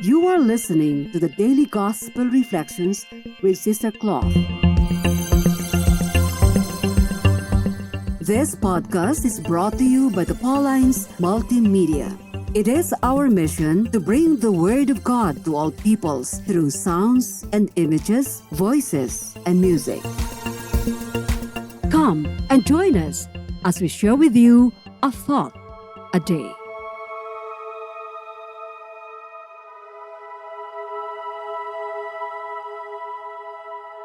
You are listening to the Daily Gospel Reflections with Sister Cloth. This podcast is brought to you by the Paulines Multimedia. It is our mission to bring the Word of God to all peoples through sounds and images, voices, and music. Come and join us as we share with you a thought a day.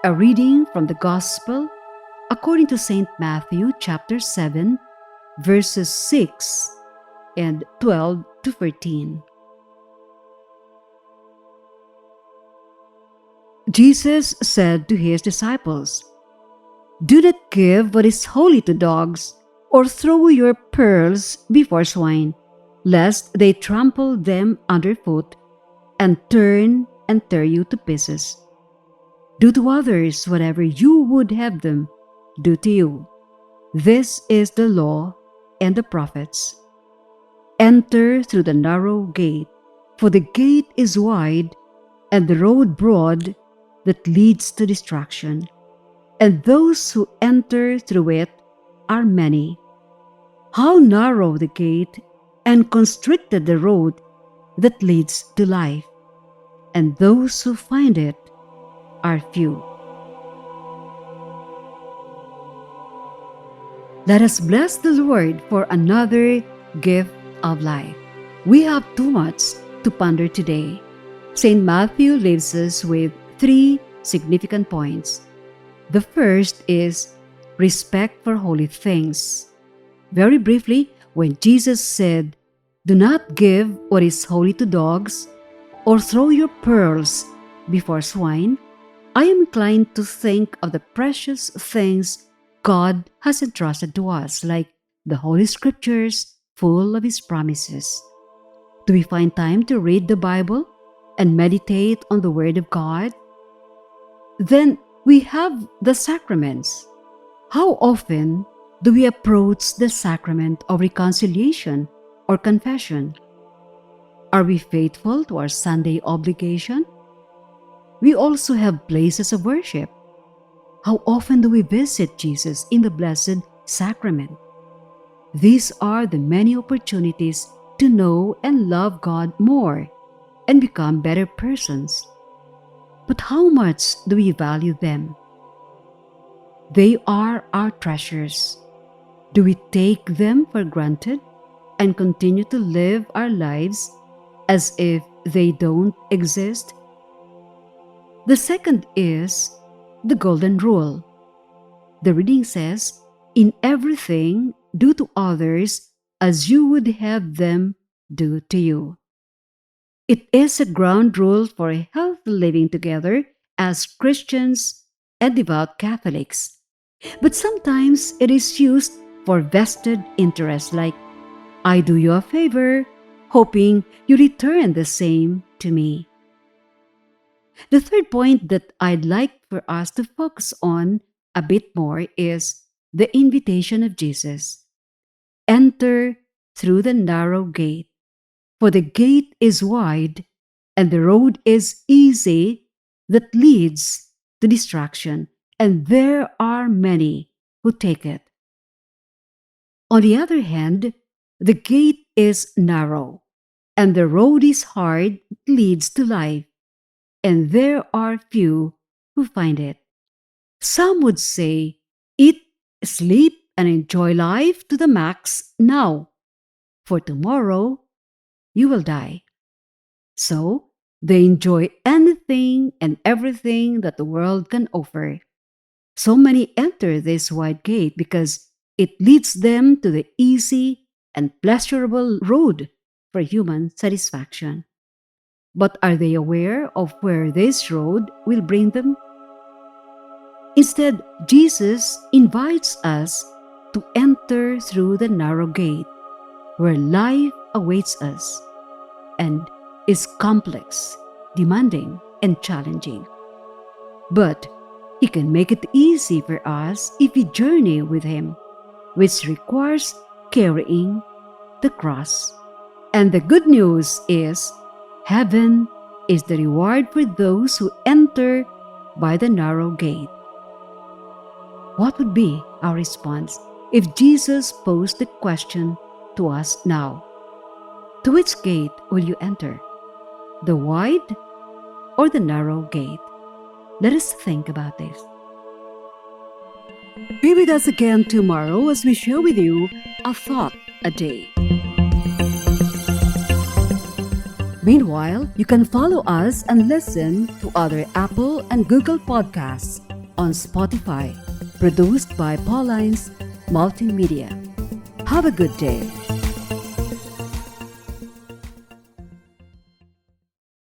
A reading from the Gospel according to St. Matthew chapter 7, verses 6 and 12 to 13. Jesus said to his disciples, "Do not give what is holy to dogs, or throw your pearls before swine, lest they trample them underfoot and turn and tear you to pieces. Do to others whatever you would have them do to you. This is the law and the prophets. Enter through the narrow gate, for the gate is wide and the road broad that leads to destruction, and those who enter through it are many. How narrow the gate and constricted the road that leads to life, and those who find it are few." Let us bless the Lord for another gift of life. We have too much to ponder today. St. Matthew leaves us with 3 significant points. The first is respect for holy things. Very briefly, when Jesus said, "Do not give what is holy to dogs, or throw your pearls before swine," I am inclined to think of the precious things God has entrusted to us, like the Holy Scriptures full of His promises. Do we find time to read the Bible and meditate on the Word of God? Then we have the sacraments. How often do we approach the sacrament of reconciliation or confession? Are we faithful to our Sunday obligation? We also have places of worship. How often do we visit Jesus in the Blessed Sacrament? These are the many opportunities to know and love God more and become better persons. But how much do we value them? They are our treasures. Do we take them for granted and continue to live our lives as if they don't exist? The second is the Golden Rule. The reading says, "In everything, do to others as you would have them do to you." It is a ground rule for a healthy living together as Christians and devout Catholics. But sometimes it is used for vested interests, like, "I do you a favor, hoping you return the same to me." The third point that I'd like for us to focus on a bit more is the invitation of Jesus. Enter through the narrow gate, for the gate is wide and the road is easy that leads to destruction, and there are many who take it. On the other hand, the gate is narrow and the road is hard that leads to life, and there are few who find it. Some would say, "Eat, sleep, and enjoy life to the max now, for tomorrow you will die." So, they enjoy anything and everything that the world can offer. So many enter this wide gate because it leads them to the easy and pleasurable road for human satisfaction. But are they aware of where this road will bring them? Instead, Jesus invites us to enter through the narrow gate, where life awaits us and is complex, demanding, and challenging. But He can make it easy for us if we journey with Him, which requires carrying the cross. And the good news is, heaven is the reward for those who enter by the narrow gate. What would be our response if Jesus posed the question to us now? To which gate will you enter? The wide or the narrow gate? Let us think about this. Be with us again tomorrow as we share with you a thought a day. Meanwhile, you can follow us and listen to other Apple and Google podcasts on Spotify, produced by Paulines Multimedia. Have a good day.